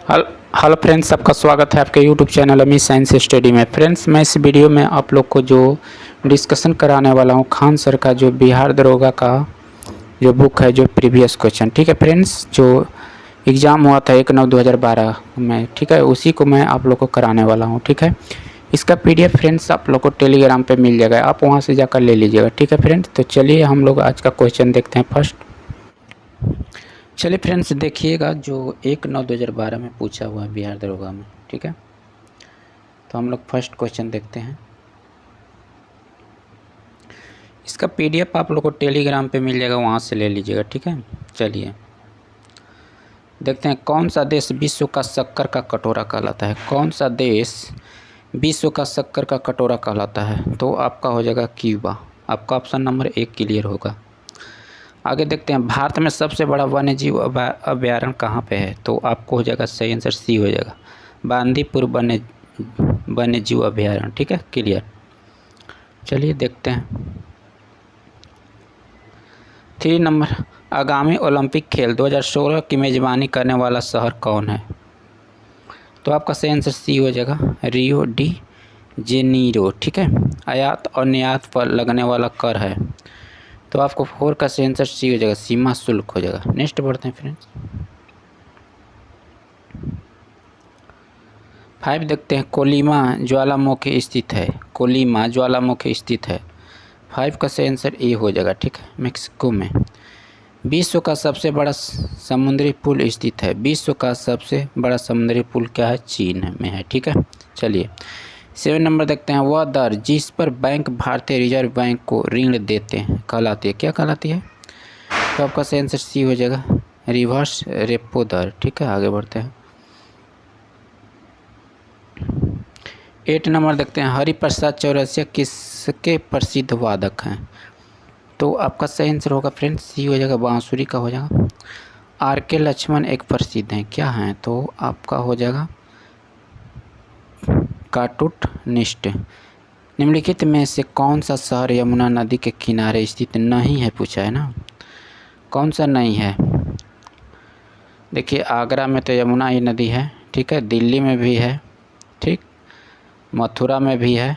हल hello friends, आपका स्वागत है आपके यूट्यूब चैनल अमी साइंस स्टडी में। फ्रेंड्स, मैं इस वीडियो में आप लोग को जो डिस्कशन कराने वाला हूँ खान सर का जो बिहार दरोगा का जो बुक है, जो प्रीवियस क्वेश्चन, ठीक है फ्रेंड्स, जो एग्ज़ाम हुआ था 1/9/2012 में, ठीक है, उसी को मैं आप लोग को कराने वाला हूँ। ठीक है, इसका PDF फ्रेंड्स आप लोग को टेलीग्राम पे मिल जाएगा, आप वहाँ से जाकर ले लीजिएगा। ठीक है फ्रेंड्स, तो चलिए हम लोग आज का क्वेश्चन देखते हैं फर्स्ट। चलिए फ्रेंड्स, देखिएगा जो 1/9/2012 में पूछा हुआ है बिहार दरोगा में। ठीक है, तो हम लोग फर्स्ट क्वेश्चन देखते हैं। इसका PDF आप लोग को टेलीग्राम पे मिल जाएगा, वहाँ से ले लीजिएगा। ठीक है, चलिए देखते हैं। कौन सा देश विश्व का शक्कर का कटोरा कहलाता है? कौन सा देश विश्व का शक्कर का कटोरा कहलाता है? तो आपका हो जाएगा क्यूबा। आपका ऑप्शन नंबर 1 क्लियर होगा। आगे देखते हैं, भारत में सबसे बड़ा वन्यजीव अभ्यारण्य कहाँ पे है? तो आपको हो जाएगा सही आंसर सी हो जाएगा, बांदीपुर वन्यजीव अभ्यारण्य। ठीक है, क्लियर। चलिए देखते हैं 3 नंबर, आगामी ओलंपिक खेल 2016 की मेज़बानी करने वाला शहर कौन है? तो आपका सही आंसर सी हो जाएगा, रियो डी जेनीरो। ठीक है, आयात और निर्यात पर लगने वाला कर है, तो आपको 4 का सही आंसर सी हो जाएगा, सीमा शुल्क हो जाएगा। नेक्स्ट बढ़ते हैं फ्रेंड्स, 5 देखते हैं। कोलिमा ज्वालामुखी स्थित है। कोलिमा ज्वालामुखी स्थित है, 5 का सही आंसर ए हो जाएगा। ठीक है, मेक्सिको में। विश्व का सबसे बड़ा समुद्री पुल स्थित है। विश्व का सबसे बड़ा समुद्री पुल क्या है? चीन में है। ठीक है, चलिए 7 नंबर देखते हैं। वह दर जिस पर बैंक भारतीय रिजर्व बैंक को ऋण देते हैं कहलाती है, क्या कहलाती है? तो आपका सही आंसर सी हो जाएगा, रिवर्स रेपो दर। ठीक है, आगे बढ़ते हैं। 8 नंबर देखते हैं। हरिप्रसाद चौरसिया किसके प्रसिद्ध वादक हैं? तो आपका सही आंसर होगा फ्रेंड्स सी हो जाएगा, बांसुरी का हो जाएगा। RK लक्ष्मण एक प्रसिद्ध हैं, क्या हैं? तो आपका हो जाएगा कार्टूनिस्ट। निम्नलिखित में से कौन सा शहर यमुना नदी के किनारे स्थित नहीं है, पूछा है ना। कौन सा नहीं है? देखिए, आगरा में तो यमुना ही नदी है। ठीक है, दिल्ली में भी है, ठीक, मथुरा में भी है।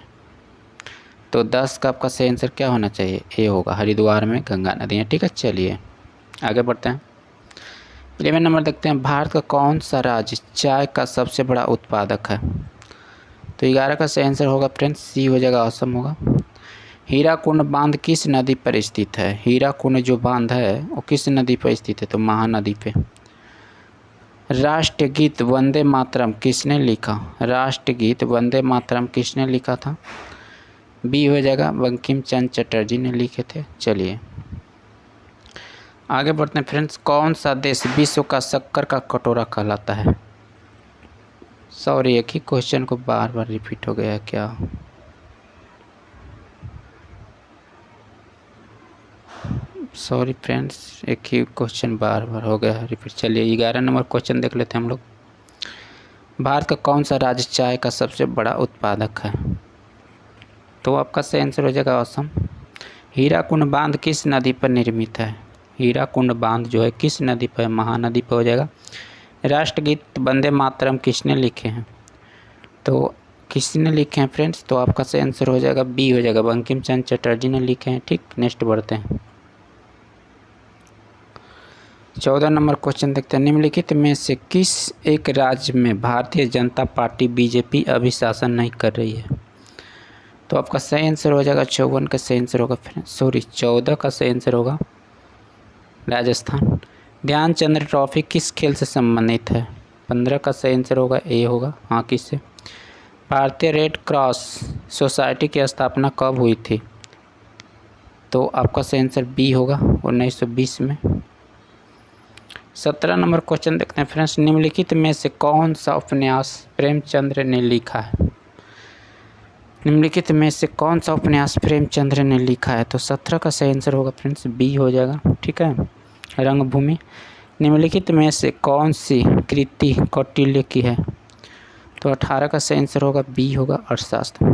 तो 10 का आपका सही आंसर क्या होना चाहिए? ए होगा, हरिद्वार में गंगा नदी है। ठीक है, चलिए आगे बढ़ते हैं। 11 नंबर देखते हैं। भारत का कौन सा राज्य चाय का सबसे बड़ा उत्पादक है? तो 11 का सही आंसर होगा फ्रेंड्स सी हो जाएगा, असम होगा। हीराकुंड बांध किस नदी पर स्थित है? हीराकुंड जो बांध है वो किस नदी पर स्थित है? तो महानदी पे। राष्ट्रगीत वंदे मातरम किसने लिखा? राष्ट्रगीत वंदे मातरम किसने लिखा था? बी हो जाएगा, बंकिम चंद्र चटर्जी ने लिखे थे। चलिए आगे बढ़ते हैं फ्रेंड्स। कौन सा देश विश्व का शक्कर का कटोरा कहलाता है? सॉरी, एक ही क्वेश्चन को बार बार रिपीट हो गया है क्या? सॉरी फ्रेंड्स, एक ही क्वेश्चन बार बार हो गया है रिपीट। चलिए 11 नंबर क्वेश्चन देख लेते हैं हम लोग। भारत का कौन सा राज्य चाय का सबसे बड़ा उत्पादक है? तो आपका सही आंसर हो जाएगा असम। हीराकुंड बांध किस नदी पर निर्मित है? हीराकुंड बांध जो है किस नदी पर? महानदी पर हो जाएगा। राष्ट्रगीत वंदे मातरम किसने लिखे हैं? तो किसने लिखे हैं फ्रेंड्स? तो आपका सही आंसर हो जाएगा बी हो जाएगा, बंकिम चंद्र चटर्जी ने लिखे हैं। ठीक, नेक्स्ट बढ़ते हैं। 14 नंबर क्वेश्चन देखते हैं। निम्नलिखित में से किस एक राज्य में भारतीय जनता पार्टी BJP अभी शासन नहीं कर रही है? तो आपका सही आंसर हो जाएगा 54 का सही आंसर होगा, सॉरी 14 का सही आंसर होगा राजस्थान। ध्यानचंद्र ट्रॉफी किस खेल से संबंधित है? 15 का सही आंसर होगा, ए होगा, हॉकी से। भारतीय रेड क्रॉस सोसाइटी की स्थापना कब हुई थी? तो आपका सही आंसर बी होगा, 1920 में। 17 नंबर क्वेश्चन देखते हैं फ्रेंड्स। निम्नलिखित में से कौन सा उपन्यास प्रेमचंद्र ने लिखा है? निम्नलिखित में से कौन सा उपन्यास प्रेमचंद्र ने लिखा है? तो 17 का सही आंसर होगा फ्रेंड्स बी हो जाएगा। ठीक है, रंगभूमि। निम्नलिखित में से कौन सी कृति कौटिल्य की है? तो 18 का सही आंसर होगा बी होगा, अर्थशास्त्र।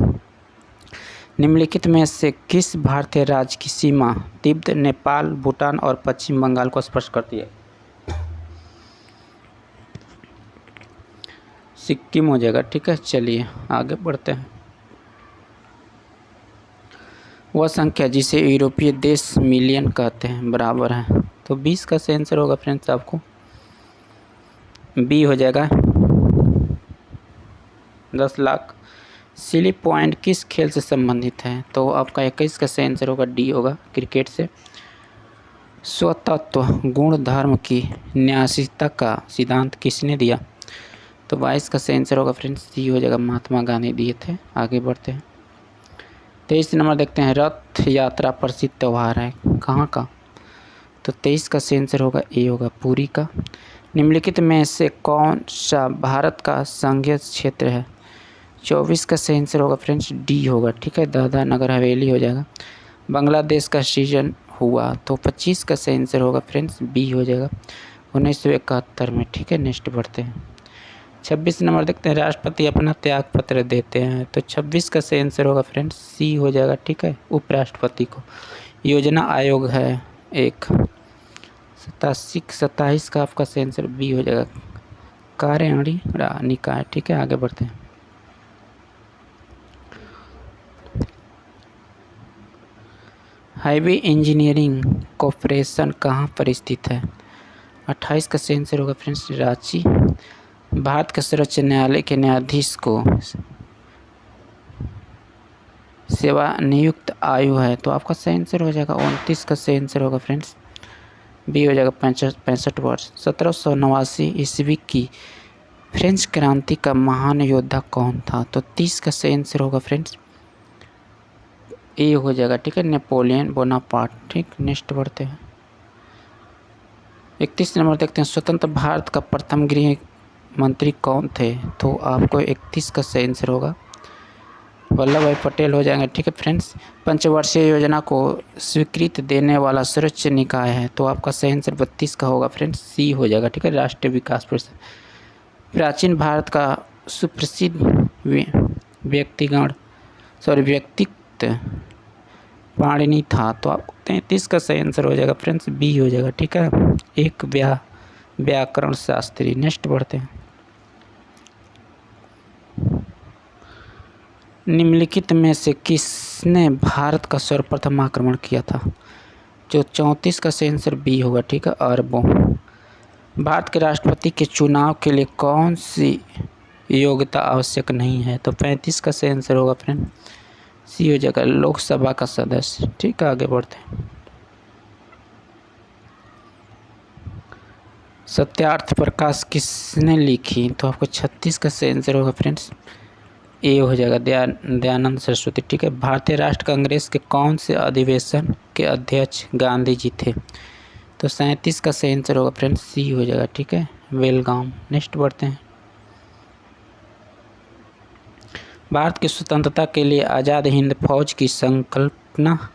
निम्नलिखित में से किस भारतीय राज्य की सीमा तिब्बत, नेपाल, भूटान और पश्चिम बंगाल को स्पर्श करती है? सिक्किम हो जाएगा। ठीक है, चलिए आगे बढ़ते हैं। वह संख्या जिसे यूरोपीय देश मिलियन कहते हैं बराबर है, तो 20 का सही आंसर होगा फ्रेंड्स आपको बी हो जाएगा 10 लाख। सिली पॉइंट किस खेल से संबंधित है, तो आपका 21 का सही आंसर होगा डी होगा क्रिकेट से। स्वतत्व गुण धर्म की न्यासिकता का सिद्धांत किसने दिया, तो 22 का सही आंसर होगा फ्रेंड्स सी हो जाएगा महात्मा गांधी दिए थे। आगे बढ़ते हैं। 23 नंबर देखते हैं। रथ यात्रा प्रसिद्ध त्यौहार है कहाँ का, तो 23 का सही आंसर होगा ए होगा पुरी का। निम्नलिखित में से कौन सा भारत का संघीय क्षेत्र है, 24 का सही आंसर होगा फ्रेंड्स डी होगा। ठीक है, दादरा नगर हवेली हो जाएगा। बांग्लादेश का सृजन हुआ, तो 25 का सही आंसर होगा फ्रेंड्स बी हो जाएगा 1971 में। ठीक है, नेक्स्ट बढ़ते हैं। 26 नंबर देखते हैं। राष्ट्रपति अपना त्याग पत्र देते हैं, तो 26 का सही आंसर होगा फ्रेंड्स सी हो जाएगा। ठीक है, उपराष्ट्रपति को। योजना आयोग है एक। 27 का आपका सही आंसर बी हो जाएगा कार्यकारी निकाय। ठीक है, आगे बढ़ते हैं। हाईवे इंजीनियरिंग कॉरपोरेशन कहाँ पर स्थित है, 28 का सही आंसर होगा फ्रेंड्स रांची। भारत के सर्वोच्च न्यायालय के न्यायाधीश को सेवा नियुक्त आयु है, तो आपका सही आंसर हो जाएगा 29 का सही आंसर होगा फ्रेंड्स बी हो जाएगा 65 वर्ष। 1789 ईस्वी की फ्रेंच क्रांति का महान योद्धा कौन था, तो 30 का सही आंसर होगा फ्रेंड्स ए हो जाएगा। ठीक है, नेपोलियन बोनापार्ट। ठीक, नेक्स्ट बढ़ते हैं। 31 नंबर देखते हैं। स्वतंत्र भारत का प्रथम गृह मंत्री कौन थे, तो आपको 31 का सही आंसर होगा वल्लभ भाई पटेल हो जाएंगे। ठीक है फ्रेंड्स। पंचवर्षीय योजना को स्वीकृति देने वाला सर्वोच्च निकाय है, तो आपका सही आंसर 32 का होगा फ्रेंड्स सी हो जाएगा। ठीक है, राष्ट्रीय विकास परिषद। प्राचीन भारत का सुप्रसिद्ध व्यक्तित्व पाणिनि था, तो आपको 33 का सही आंसर हो जाएगा फ्रेंड्स बी हो जाएगा। ठीक है, एक व्याकरण शास्त्री। नेक्स्ट बढ़ते हैं। निम्नलिखित में से किसने भारत का सर्वप्रथम आक्रमण किया था, जो 34 का सही आंसर बी होगा। ठीक है, अरबों। भारत के राष्ट्रपति के चुनाव के लिए कौन सी योग्यता आवश्यक नहीं है, तो 35 का सही आंसर होगा फ्रेंड सी हो जाएगा लोकसभा का सदस्य। ठीक है, आगे बढ़ते हैं। सत्यार्थ प्रकाश किसने लिखी, तो आपको 36 का सही आंसर होगा फ्रेंड्स ए हो जाएगा दयानंद सरस्वती। ठीक है, भारतीय राष्ट्र कांग्रेस के कौन से अधिवेशन के अध्यक्ष गांधी जी थे, तो 37 का सही आंसर होगा फ्रेंड्स सी हो जाएगा। ठीक है, बेलगाम। नेक्स्ट बढ़ते हैं। भारत की स्वतंत्रता के लिए आज़ाद हिंद फौज की संकल्पना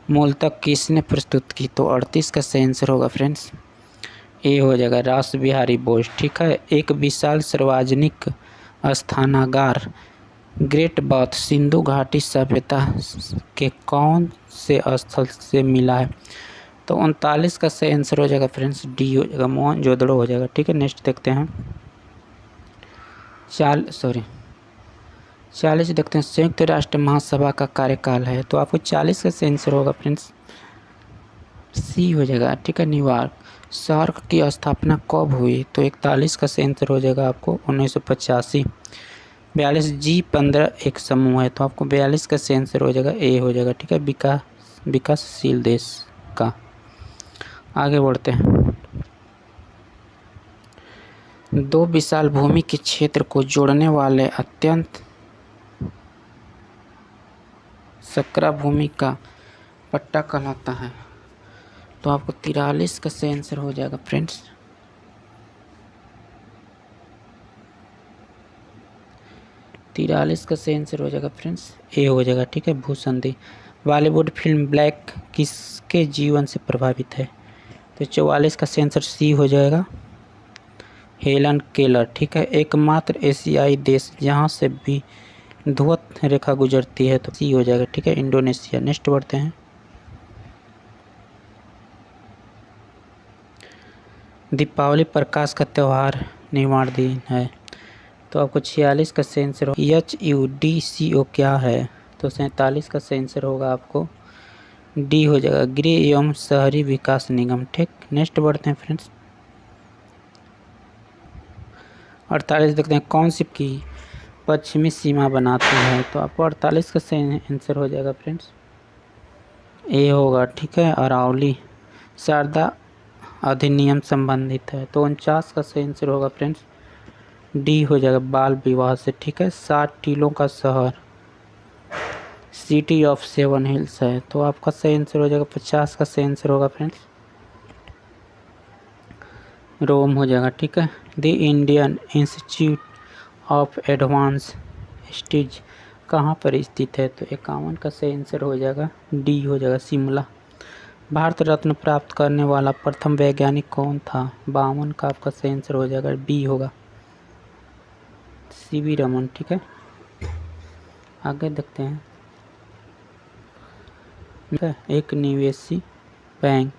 मूलतः किसने प्रस्तुत की, तो 38 का सही आंसर होगा फ्रेंड्स ए हो जाएगा रास बिहारी बोस। ठीक है, एक विशाल सार्वजनिक स्थानागार ग्रेट बाथ सिंधु घाटी सभ्यता के कौन से स्थल से मिला है, तो 39 का सही आंसर हो जाएगा फ्रेंड्स डी हो जाएगा मोहनजोदड़ो हो जाएगा। ठीक है, नेक्स्ट देखते हैं। 40 देखते हैं। संयुक्त राष्ट्र महासभा का कार्यकाल है, तो आपको 40 का सही आंसर होगा फ्रेंड्स सी हो जाएगा। ठीक है, न्यूयॉर्क। सार्क की स्थापना कब हुई, तो 41 का सही आंसर हो जाएगा आपको 1985। 42 G15 एक समूह है, तो आपको 42 का सही आंसर हो जाएगा ए हो जाएगा। ठीक है, विकासशील देश का। आगे बढ़ते हैं। दो विशाल भूमि के क्षेत्र को जोड़ने वाले अत्यंत सकरा भूमि का पट्टा कहलाता है, तो आपको 43 का सही आंसर हो जाएगा फ्रेंड्स 43 का सही आंसर हो जाएगा फ्रेंड्स ए हो जाएगा। ठीक है, भूसंधि। बॉलीवुड फिल्म ब्लैक किसके जीवन से प्रभावित है, तो 44 का सही आंसर सी हो जाएगा हेलन केलर। ठीक है, एकमात्र एशियाई देश जहां से भी ध्रुव रेखा गुजरती है, तो सी हो जाएगा। ठीक है, इंडोनेशिया। नेक्स्ट बढ़ते हैं। दीपावली प्रकाश का त्यौहार निर्माण दिन है, तो आपको 46 का सही आंसर हो। HUDCO क्या है? तो 47 का सही आंसर होगा आपको डी हो जाएगा, गृह एवं शहरी विकास निगम। ठीक, नेक्स्ट बढ़ते हैं फ्रेंड्स। 48 देखते हैं, कौन सी की पश्चिमी सीमा बनाती है? तो आपको 48 का सही आंसर हो जाएगा फ्रेंड्स, ए होगा। ठीक है, अरावली शारदा अधिनियम संबंधित है। तो 49 का सही आंसर होगा फ्रेंड्स, डी हो जाएगा, बाल विवाह से। ठीक है, 60 टीलों का शहर सिटी ऑफ 7 हिल्स है। तो आपका सही आंसर हो जाएगा 50 का सही आंसर होगा फ्रेंड्स, रोम हो जाएगा। ठीक है, the Indian institute of advance studies कहाँ पर स्थित है? तो 51 का सही आंसर हो जाएगा, डी हो जाएगा, शिमला। भारत रत्न प्राप्त करने वाला प्रथम वैज्ञानिक कौन था? 52 का आपका सही आंसर हो जाएगा, बी होगा, CV रमन। ठीक है, आगे देखते हैं। एक निवेशी बैंक।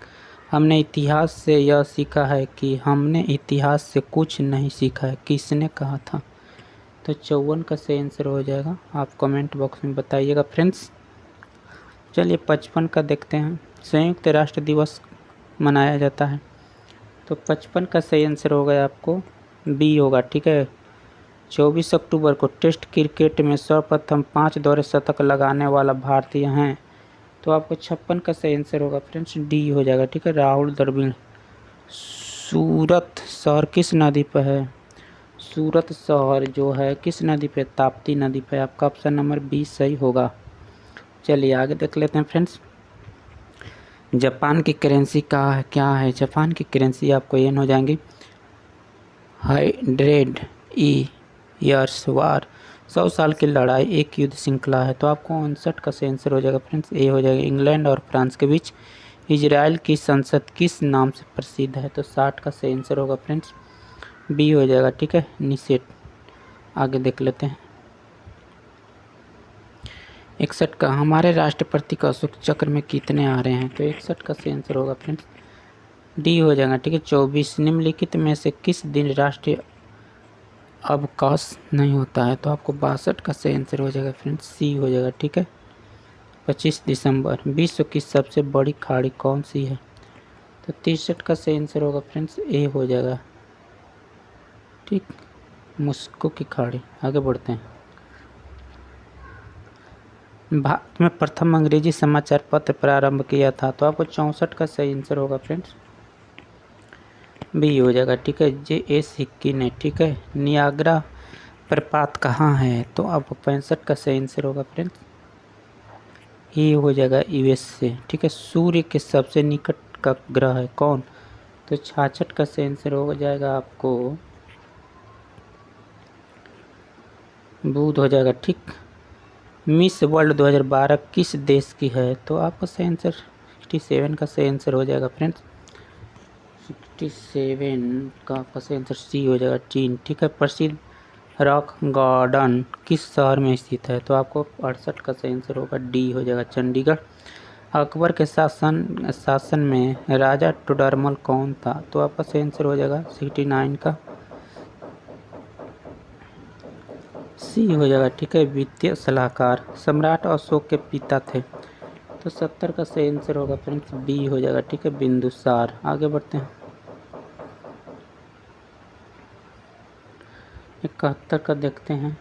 हमने इतिहास से यह सीखा है कि हमने इतिहास से कुछ नहीं सीखा है, किसने कहा था? तो 54 का सही आंसर हो जाएगा, आप कमेंट बॉक्स में बताइएगा फ्रेंड्स। चलिए 55 का देखते हैं, संयुक्त राष्ट्र दिवस मनाया जाता है। तो 55 का सही आंसर होगा आपको, बी होगा। ठीक है, 24 अक्टूबर को टेस्ट क्रिकेट में सर्वप्रथम 5 दौरे शतक लगाने वाला भारतीय हैं। तो आपको 56 का सही आंसर होगा फ्रेंड्स, डी हो जाएगा। ठीक है, राहुल द्रविड़। सूरत शहर किस नदी पर है? सूरत शहर जो है किस नदी पे? ताप्ती नदी पे। आपका ऑप्शन नंबर बी सही होगा। चलिए आगे देख लेते हैं फ्रेंड्स। जापान की करेंसी का क्या है? जापान की करेंसी आपको येन हो जाएंगी। 100 ईयर्स वार, 100 साल की लड़ाई एक युद्ध श्रृंखला है। तो आपको 59 का सही आंसर हो जाएगा फ्रेंड्स, ए हो जाएगा। इंग्लैंड और फ्रांस के बीच इजराइल की संसद किस नाम से प्रसिद्ध है? तो 60 का सही आंसर होगा फ्रेंड्स, बी हो जाएगा। ठीक है, निसेट। आगे देख लेते हैं। 61 का, हमारे राष्ट्रपति का अशोक चक्र में कितने आ रहे हैं? तो 61 का सही आंसर होगा फ्रेंड्स, डी हो जाएगा। ठीक है, 24। निम्नलिखित में से किस दिन राष्ट्रीय अवकाश नहीं होता है? तो आपको 62 का सही आंसर हो जाएगा फ्रेंड्स, सी हो जाएगा। ठीक है, 25 दिसंबर। विश्व की सबसे बड़ी खाड़ी कौन सी है? तो 63 का सही आंसर होगा फ्रेंड्स, ए हो जाएगा। ठीक, मुस्को की खाड़ी। आगे बढ़ते हैं। भारत में प्रथम अंग्रेजी समाचार पत्र प्रारंभ किया था? तो आपको 64 का सही आंसर होगा फ्रेंड्स, बी हो जाएगा। ठीक है, JS हिक्की ने। ठीक है, नियाग्रा प्रपात कहाँ है? तो आपको 65 का सही आंसर होगा फ्रेंड्स, ये हो जाएगा US से। ठीक है, सूर्य के सबसे निकट का ग्रह है कौन? तो 66 का सही आंसर हो जाएगा आपको बुध हो जाएगा। ठीक, मिस वर्ल्ड 2012 किस देश की है? तो आपका सही आंसर 67 का सही आंसर हो जाएगा फ्रेंड्स, 67 का आपका सही आंसर सी हो जाएगा, चीन। ठीक है, प्रसिद्ध रॉक गार्डन किस शहर में स्थित है? तो आपको 68 का सही आंसर होगा, डी हो जाएगा, चंडीगढ़। अकबर के शासन में राजा टोडरमल कौन था? तो आपका सही आंसर हो जाएगा 69 का सी हो जाएगा। ठीक है, वित्तीय सलाहकार सम्राट अशोक के पिता थे। तो 70 का सही आंसर होगा फ्रेंड्स, बी हो जाएगा। ठीक है, बिंदुसार। आगे बढ़ते हैं। 71 का देखते हैं।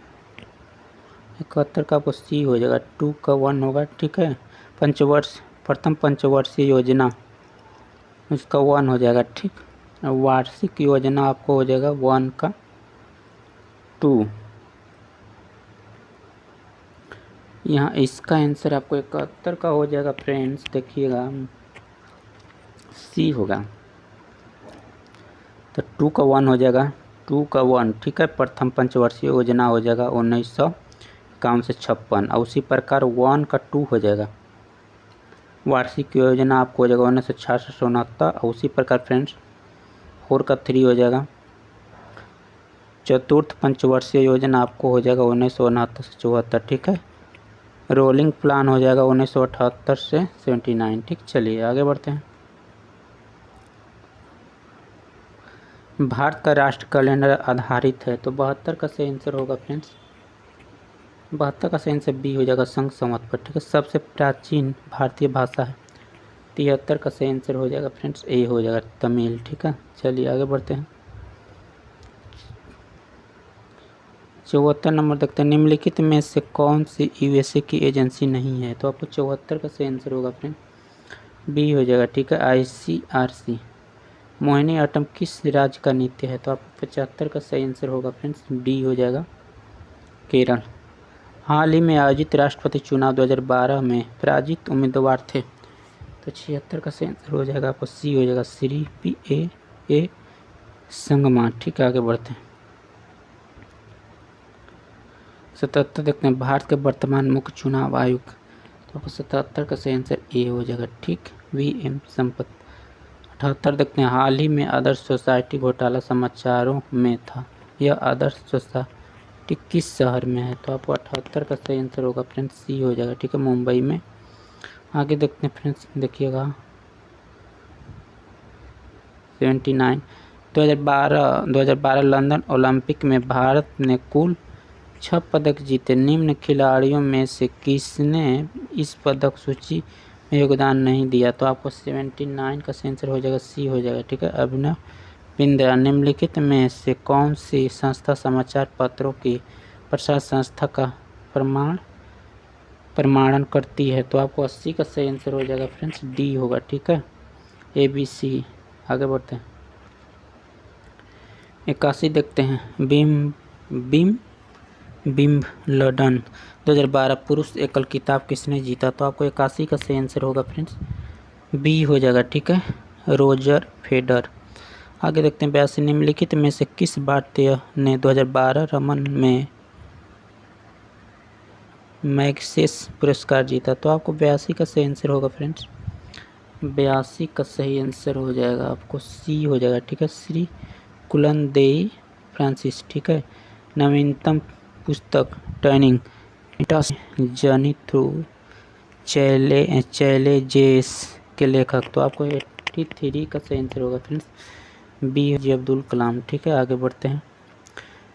71 का आपको सी हो जाएगा, 2 का 1 होगा। ठीक है, प्रथम पंचवर्षीय योजना उसका 1 हो जाएगा। ठीक, वार्षिक योजना आपको हो जाएगा 1 का 2। यहाँ इसका आंसर आपको 71 का हो जाएगा फ्रेंड्स, देखिएगा सी होगा। तो 2 का 1 हो जाएगा, 2 का 1। ठीक है, प्रथम पंचवर्षीय योजना हो जाएगा 1951 से 56, और उसी प्रकार 1 का 2 हो जाएगा। वार्षिक योजना आपको हो जाएगा 1966 से 69, और उसी प्रकार फ्रेंड्स 4 का 3 हो जाएगा। चतुर्थ पंचवर्षीय योजना आपको हो जाएगा 1969 से 74। ठीक है, रोलिंग प्लान हो जाएगा 1978 से 79। ठीक, चलिए आगे बढ़ते हैं। भारत का राष्ट्र कैलेंडर आधारित है, तो 72 का सही आंसर होगा फ्रेंड्स। 72 का सही आंसर बी हो जाएगा, संघ संवत पर। ठीक है, सबसे प्राचीन भारतीय भाषा है। 73 का सही आंसर हो जाएगा फ्रेंड्स, ए हो जाएगा, तमिल। ठीक है, चलिए आगे बढ़ते हैं। 74 नंबर देखते हैं, निम्नलिखित में से कौन सी यूएसए की एजेंसी नहीं है? तो आपको 74 का सही आंसर होगा फ्रेंड, बी हो जाएगा। ठीक है, आईसीआरसी। मोहिनीअट्टम किस राज्य का नृत्य है? तो आपको 75 का सही आंसर होगा फ्रेंड्स, डी हो जाएगा, केरल। हाल ही में आयोजित राष्ट्रपति चुनाव 2012 में पराजित उम्मीदवार थे? तो 76 का सही आंसर हो जाएगा आपको, सी हो जाएगा, श्री P.A. संगमा। ठीक है, आगे बढ़ते हैं। 77 देखते हैं, भारत के वर्तमान मुख्य चुनाव आयुक्त। तो आपको 77 का सही आंसर ए हो जाएगा। ठीक, VM संपत। 78 देखते हैं, हाल ही में आदर्श सोसाइटी घोटाला समाचारों में था, यह आदर्श सोसाइटी किस शहर में है? तो आपको 78 का सही आंसर होगा फ्रेंड्स, सी हो जाएगा। ठीक है, मुंबई में। आगे देखते हैं फ्रेंड्स, देखिएगा 79 2012 लंदन ओलंपिक में भारत ने कुल 6 पदक जीते। निम्न खिलाड़ियों में से किसने इस पदक सूची में योगदान नहीं दिया? तो आपको 79 का आंसर हो जाएगा, सी हो जाएगा। ठीक है, अभिनव बिंद्रा। निम्नलिखित में से कौन सी संस्था समाचार पत्रों की प्रसार संस्था का प्रमाणन करती है? तो आपको 80 का सही आंसर हो जाएगा फ्रेंड्स, डी होगा। ठीक है, ABC। आगे बढ़ते हैं। 81 देखते हैं, विंबलडन 2012 पुरुष एकल खिताब किसने जीता? तो आपको 81 का सही आंसर होगा फ्रेंड्स, बी हो जाएगा। ठीक है, रोजर फेडर। आगे देखते हैं 82, निम्नलिखित में से किस भारतीय ने 2012 रमन में मैग्सेस पुरस्कार जीता? तो आपको 82 का सही आंसर होगा फ्रेंड्स, 82 का सही आंसर हो जाएगा आपको, सी हो जाएगा। ठीक है, श्री कुलनदेई फ्रांसिस। ठीक है, नवीनतम पुस्तक टर्निंग जर्नी थ्रू चैलेंजेस के लेखक? तो आपको 83 का सही आंसर होगा friends, B J Abdul Kalam. ठीक है, आगे बढ़ते हैं।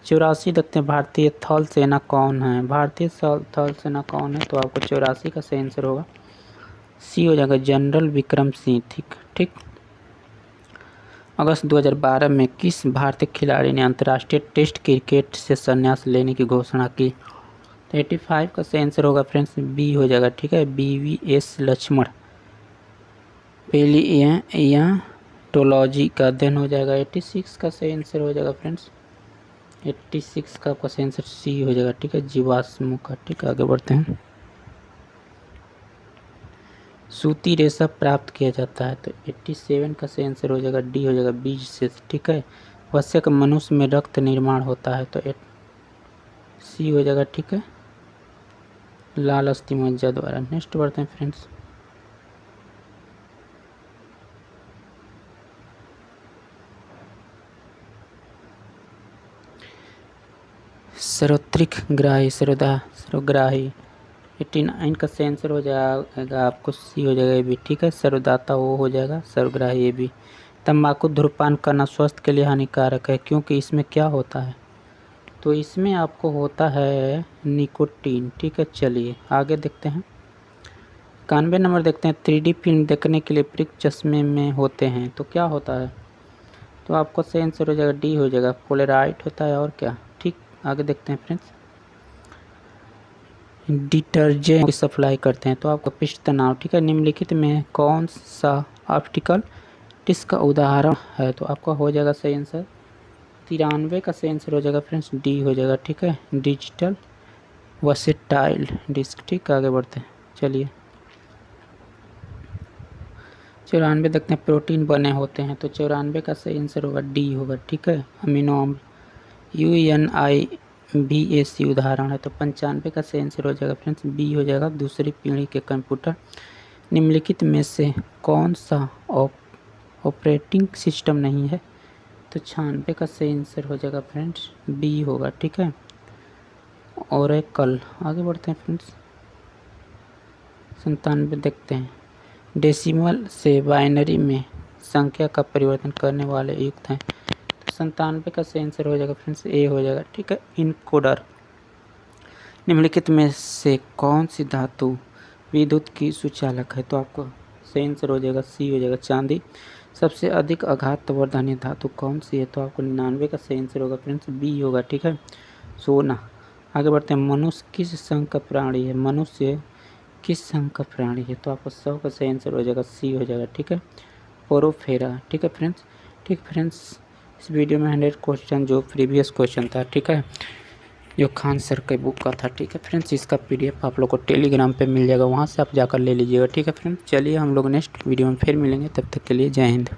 84 देखते हैं, भारतीय थल सेना कौन है? भारतीय थल सेना कौन है? तो आपको 84 का सही आंसर होगा, सी हो जाएगा, जनरल विक्रम सिंह। ठीक। अगस्त 2012 में किस भारतीय खिलाड़ी ने अंतर्राष्ट्रीय टेस्ट क्रिकेट से संन्यास लेने की घोषणा की? तो 85 का सही आंसर होगा फ्रेंड्स, बी हो जाएगा। ठीक है, BVS लक्ष्मण। पैलियोंटोलॉजी का अध्ययन हो जाएगा। 86 का सही आंसर हो जाएगा फ्रेंड्स, 86 का आपका सही आंसर सी हो जाएगा। ठीक है, जीवाश्मों का। ठीक है, आगे बढ़ते हैं। सूती रेशा प्राप्त किया जाता है? तो 87 का सही आंसर हो जाएगा, डी हो जाएगा, बीज से। ठीक है, वश्यक मनुष्य में रक्त निर्माण होता है? तो सी हो जाएगा। ठीक है, लाल अस्थि मज्जा द्वारा। नेक्स्ट बढ़ते हैं फ्रेंड्स। सर्वग्राही 89 का सही आंसर हो जाएगा आपको, सी हो जाएगा, ए बी। ठीक है, सर्वदाता वो हो जाएगा, सर्वग्राही ए बी। तंबाकू धूम्रपान करना स्वास्थ्य के लिए हानिकारक है क्योंकि इसमें क्या होता है? तो इसमें आपको होता है निकोटीन। ठीक है, चलिए आगे देखते हैं। 91 नंबर देखते हैं, 3D फिल्म देखने के लिए प्रयुक्त चश्मे में होते हैं, तो क्या होता है? तो आपको सही आंसर हो जाएगा, डी हो जाएगा, पोलराइड होता है, और क्या। ठीक, आगे देखते हैं फ्रेंड्स। डिटर्जेंट की सप्लाई करते हैं, तो आपका पृष्ठ तनाव। ठीक है, निम्नलिखित में कौन सा ऑप्टिकल डिस्क का उदाहरण है? तो आपका हो जाएगा सही आंसर, 93 का सही आंसर हो जाएगा फ्रेंड्स, डी हो जाएगा। ठीक है, डिजिटल वर्सेटाइल डिस्क। ठीक, आगे बढ़ते हैं, चलिए। 94 देखते हैं, प्रोटीन बने होते हैं, तो 94 का सही आंसर होगा, डी होगा। ठीक है, अमीनो अम्ल। UNIVAC उदाहरण है, तो 95 का सही आंसर हो जाएगा फ्रेंड्स, बी हो जाएगा, दूसरी पीढ़ी के कंप्यूटर। निम्नलिखित में से कौन सा ऑपरेटिंग सिस्टम नहीं है? तो 96 का सही आंसर हो जाएगा फ्रेंड्स, बी होगा। ठीक है, ओरेकल। आगे बढ़ते हैं फ्रेंड्स। 97 देखते हैं, डेसिमल से बाइनरी में संख्या का परिवर्तन करने वाले युक्त हैं? तो 97 का सही आंसर हो जाएगा फ्रेंड्स ए हो जाएगा। ठीक है, इनकोडर। निम्नलिखित में से कौन सी धातु विद्युत की सुचालक है? तो आपको सही आंसर हो जाएगा सी हो जाएगा, चांदी। सबसे अधिक आघातवर्धनीय धातु कौन सी है? तो आपको 99 का सही आंसर होगा फ्रेंड्स, बी होगा। ठीक है, सोना। आगे बढ़ते हैं, मनुष्य किस संघ का प्राणी है? मनुष्य किस संघ का प्राणी है? तो आपको 100 का सही आंसर हो जाएगा, सी हो जाएगा। ठीक है, पोरोफेरा। ठीक है फ्रेंड्स। ठीक फ्रेंड्स, इस वीडियो में 100 क्वेश्चन जो प्रीवियस क्वेश्चन था, ठीक है, जो खान सर के बुक का था। ठीक है फ्रेंड्स, इसका PDF आप लोग को टेलीग्राम पे मिल जाएगा, वहाँ से आप जाकर ले लीजिएगा। ठीक है फ्रेंड्स, चलिए हम लोग नेक्स्ट वीडियो में फिर मिलेंगे, तब तक के लिए जय हिंद।